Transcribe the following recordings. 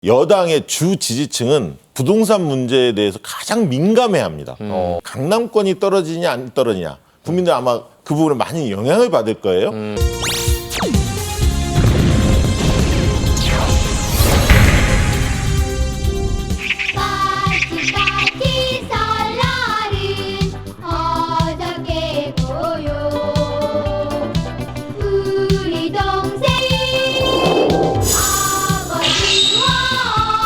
여당의 주 지지층은 부동산 문제에 대해서 가장 민감해합니다. 강남권이 떨어지냐 안 떨어지냐 국민들 아마 그 부분에 많이 영향을 받을 거예요. 파티 설날은 어저께 보요 우리 동생 아버지와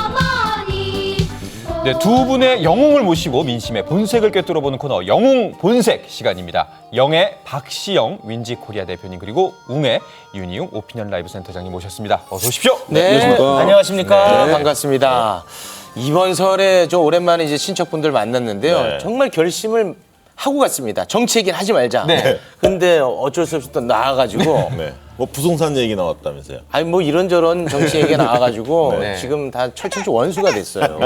어머니 네, 두 분의 영웅을 모시고 민심의 본색을 꿰뚫어보는 코너 영웅 본색 시간입니다. 영의 박시영 윈지코리아 대표님 그리고 웅의 윤희웅 오피니언 라이브 센터장님 모셨습니다. 어서 오십시오. 네, 안녕하십니까. 네. 반갑습니다. 이번 설에 저 오랜만에 이제 친척분들 만났는데요. 네. 정말 결심을 하고 갔습니다. 정치 얘기는 하지 말자. 네. 근데 어쩔 수 없이 또 나와가지고 네. 뭐 부동산 얘기 나왔다면서요. 아니 뭐 이런저런 정치 얘기가 나와가지고 네. 지금 다 철천지 원수가 됐어요.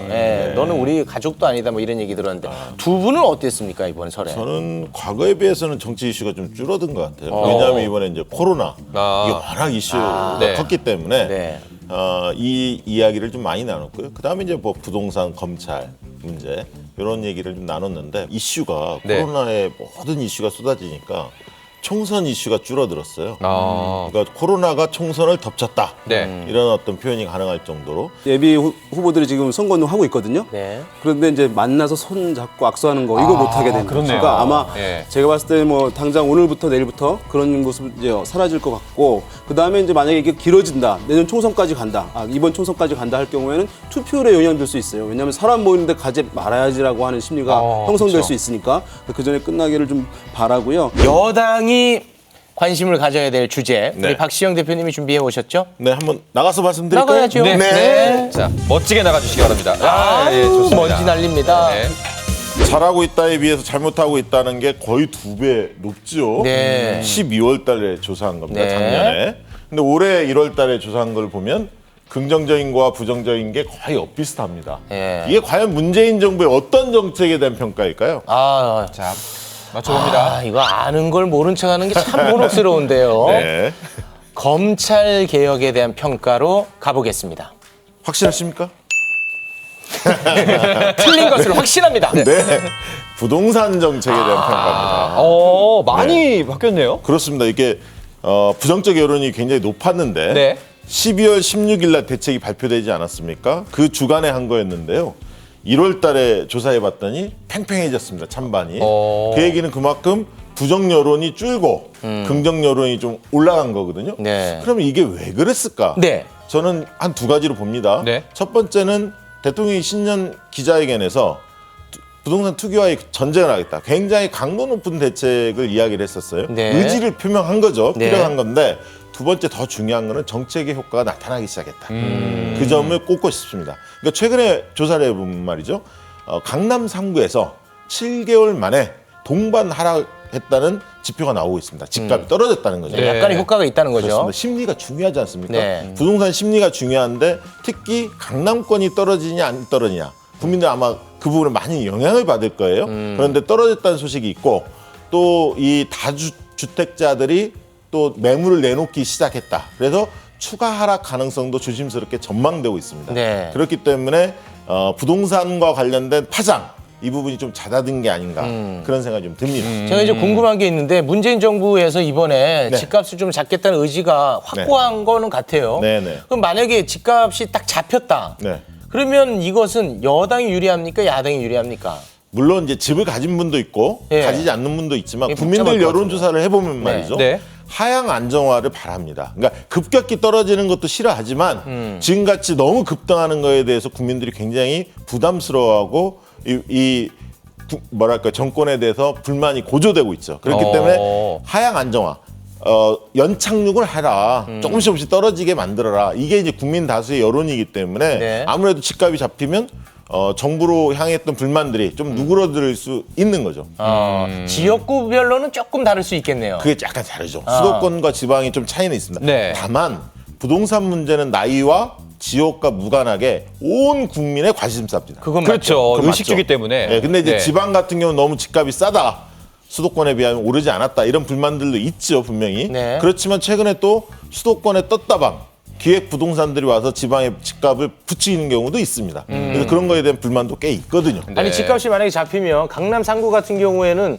네. 너는 우리 가족도 아니다 뭐 이런 얘기 들었는데 두 분은 어땠습니까 이번 설에? 저는 과거에 비해서는 정치 이슈가 좀 줄어든 것 같아요. 왜냐하면 이번에 이제 코로나 이게 워낙 이슈가 네. 컸기 때문에 네. 이 이야기를 좀 많이 나눴고요. 그다음에 이제 뭐 부동산, 검찰 문제 이런 얘기를 좀 나눴는데 이슈가 네. 코로나에 모든 이슈가 쏟아지니까 총선 이슈가 줄어들었어요. 그러니까 코로나가 총선을 덮쳤다. 네. 이런 어떤 표현이 가능할 정도로 예비 후보들이 지금 선거운동 하고 있거든요. 네. 그런데 이제 만나서 손 잡고 악수하는 거 이거 못 하게 되는 거죠. 그렇네요. 그러니까 아마 예. 제가 봤을 때 뭐 당장 오늘부터 내일부터 그런 모습 이제 사라질 것 같고 그 다음에 이제 만약에 이게 길어진다 내년 총선까지 간다 이번 총선까지 간다 할 경우에는 투표율에 영향될 수 있어요. 왜냐하면 사람 모이는데 가지 말아야지라고 하는 심리가 형성될 그렇죠. 수 있으니까 그 전에 끝나기를 좀 바라고요. 여당이 관심을 가져야 될 주제 네. 우리 박시영 대표님이 준비해 오셨죠? 네, 한번 나가서 말씀드릴까요? 나가야죠. 네. 네. 자, 멋지게 나가주시기 바랍니다. 예, 좋습니다. 먼지 날립니다. 네. 잘하고 있다에 비해서 잘못하고 있다는 게 거의 2배 높죠. 네. 12월 달에 조사한 겁니다. 네. 작년에. 근데 올해 1월 달에 조사한 걸 보면 긍정적인 거와 부정적인 게 거의 엇비슷합니다. 네. 이게 과연 문재인 정부의 어떤 정책에 대한 평가일까요? 자, 맞춰봅니다. 이거 아는 걸 모른 척하는 게 참 곤혹스러운데요. 네. 검찰 개혁에 대한 평가로 가보겠습니다. 확실하십니까? 틀린 것을 확신합니다. 네. 부동산 정책에 대한 평가입니다. 많이 바뀌었네요. 그렇습니다. 이게 부정적 여론이 굉장히 높았는데 네. 12월 16일 날 대책이 발표되지 않았습니까? 그 주간에 한 거였는데요. 1월 달에 조사해 봤더니 팽팽해졌습니다. 찬반이. 그 얘기는 그만큼 부정 여론이 줄고 긍정 여론이 좀 올라간 거거든요. 네. 그러면 이게 왜 그랬을까? 네. 저는 한 두 가지로 봅니다. 네. 첫 번째는 대통령이 신년 기자회견에서 부동산 투기와의 전쟁을 하겠다. 굉장히 강도 높은 대책을 이야기를 했었어요. 네. 의지를 표명한 거죠. 네. 필요한 건데 두 번째 더 중요한 거는 정책의 효과가 나타나기 시작했다. 그 점을 꼽고 싶습니다. 그러니까 최근에 조사를 해보면 말이죠. 강남 3구에서 7개월 만에 동반 하락했다는 지표가 나오고 있습니다. 집값이 떨어졌다는 거죠. 네. 약간의 효과가 있다는 거죠. 그렇습니다. 심리가 중요하지 않습니까? 네. 부동산 심리가 중요한데 특히 강남권이 떨어지냐 안 떨어지냐 국민들 아마 그 부분에 많이 영향을 받을 거예요. 그런데 떨어졌다는 소식이 있고 또 이 다주택자들이 또 매물을 내놓기 시작했다. 그래서 추가 하락 가능성도 조심스럽게 전망되고 있습니다. 네. 그렇기 때문에 부동산과 관련된 파장 이 부분이 좀 잦아든 게 아닌가 그런 생각이 좀 듭니다. 제가 이제 궁금한 게 있는데 문재인 정부에서 이번에 네. 집값을 좀 잡겠다는 의지가 확고한 거는 같아요. 네네. 그럼 만약에 집값이 딱 잡혔다. 네. 그러면 이것은 여당이 유리합니까? 야당이 유리합니까? 물론 이제 집을 가진 분도 있고 예. 가지지 않는 분도 있지만 이게 국민들 복잡할 것 여론조사를 해보면 말이죠. 네. 하향 안정화를 바랍니다. 그러니까 급격히 떨어지는 것도 싫어하지만 지금같이 너무 급등하는 거에 대해서 국민들이 굉장히 부담스러워하고 뭐랄까 정권에 대해서 불만이 고조되고 있죠. 그렇기 때문에 하향 안정화. 연착륙을 해라. 조금씩 떨어지게 만들어라. 이게 이제 국민 다수의 여론이기 때문에 네. 아무래도 집값이 잡히면 정부로 향했던 불만들이 좀 누그러들 수 있는 거죠. 지역구별로는 조금 다를 수 있겠네요. 그게 약간 다르죠. 수도권과 지방이 좀 차이는 있습니다. 네. 다만 부동산 문제는 나이와 지역과 무관하게 온 국민의 관심사입니다. 그건 그렇죠. 그건 의식주기 맞죠. 때문에. 네, 근데 이제 네. 지방 같은 경우는 너무 집값이 싸다. 수도권에 비하면 오르지 않았다. 이런 불만들도 있죠, 분명히. 네. 그렇지만 최근에 또 수도권의 떴다방 기획 부동산들이 와서 지방의 집값을 붙이는 경우도 있습니다. 그래서 그런 거에 대한 불만도 꽤 있거든요. 아니 집값이 만약에 잡히면 강남 3구 같은 경우에는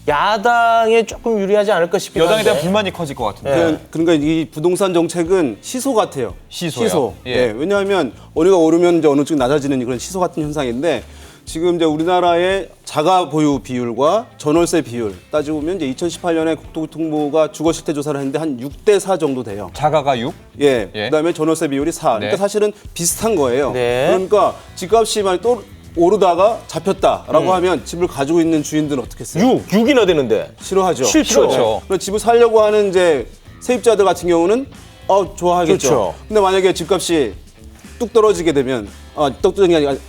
야당에 조금 유리하지 않을까 싶긴 한데. 여당에 대한 불만이 커질 것 같은데. 그러니까 이 부동산 정책은 시소 같아요. 시소요? 시소. 예. 예. 왜냐하면 어느가 오르면 이제 어느 쪽 낮아지는 그런 시소 같은 현상인데 지금 이제 우리나라의 자가 보유 비율과 전월세 비율 따지고 보면 이제 2018년에 국토교통부가 주거실태 조사를 했는데 한 6대4 정도 돼요. 자가가 6? 예. 예. 그다음에 전월세 비율이 4. 그러니까 네. 사실은 비슷한 거예요. 네. 그러니까 집값이 만약 또 오르다가 잡혔다라고 하면 집을 가지고 있는 주인들은 어떻게 했어요? 6이나 되는데. 싫어하죠. 싫죠. 그렇죠. 그럼 집을 살려고 하는 이제 세입자들 같은 경우는 좋아하겠죠. 그렇죠. 근데 만약에 집값이 뚝 떨어지게 되면 뚝 떨어지는 게 아니라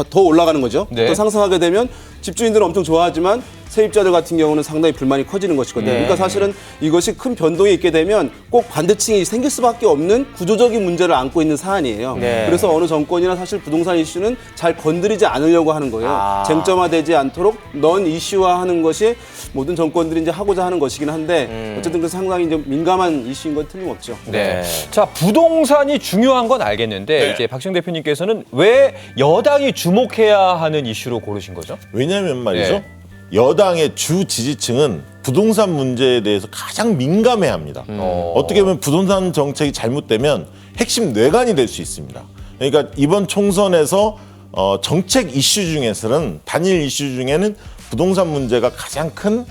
더 올라가는 거죠. 네. 더 상승하게 되면 집주인들은 엄청 좋아하지만 세입자들 같은 경우는 상당히 불만이 커지는 것이거든요. 네. 그러니까 사실은 이것이 큰 변동이 있게 되면 꼭 반대층이 생길 수밖에 없는 구조적인 문제를 안고 있는 사안이에요. 네. 그래서 어느 정권이나 사실 부동산 이슈는 잘 건드리지 않으려고 하는 거예요. 쟁점화되지 않도록 넌 이슈화하는 것이 모든 정권들이 이제 하고자 하는 것이긴 한데 어쨌든 그 상당히 이제 민감한 이슈인 건 틀림없죠. 네. 자, 부동산이 중요한 건 알겠는데 이제 박시영 대표님께서는 왜 여당이 주목해야 하는 이슈로 고르신 거죠? 왜냐하면 말이죠. 네. 여당의 주 지지층은 부동산 문제에 대해서 가장 민감해합니다. 어떻게 보면 부동산 정책이 잘못되면 핵심 뇌관이 될 수 있습니다. 그러니까 이번 총선에서 정책 이슈 중에서는 단일 이슈 중에는 부동산 문제가 가장 큰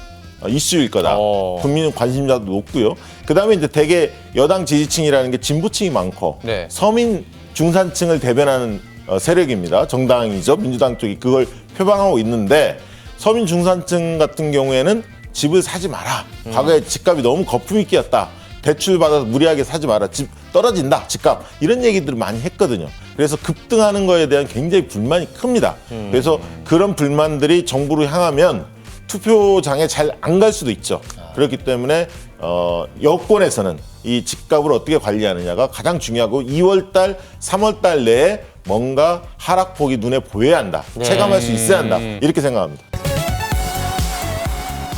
이슈일 거다. 국민 관심자도 높고요. 그다음에 이제 대개 여당 지지층이라는 게 진보층이 많고 네. 서민 중산층을 대변하는 세력입니다. 정당이죠. 민주당 쪽이 그걸 표방하고 있는데 서민 중산층 같은 경우에는 집을 사지 마라. 과거에 집값이 너무 거품 있기였다. 대출 받아서 무리하게 사지 마라. 집 떨어진다. 집값. 이런 얘기들을 많이 했거든요. 그래서 급등하는 거에 대한 굉장히 불만이 큽니다. 그래서 그런 불만들이 정부로 향하면 투표장에 잘 안 갈 수도 있죠. 그렇기 때문에 여권에서는 이 집값을 어떻게 관리하느냐가 가장 중요하고 2월달, 3월달 내에 뭔가 하락폭이 눈에 보여야 한다. 체감할 수 있어야 한다. 이렇게 생각합니다.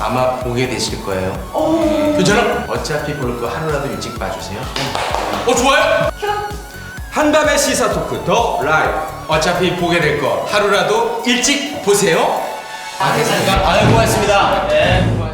아마 보게 되실 거예요. 괜찮아? 어차피 볼 거 하루라도 일찍 봐주세요. 좋아요? 한밤의 시사 토크 더 라이브. 어차피 보게 될 거 하루라도 일찍 보세요. 됐습니까? 고맙습니다. 네.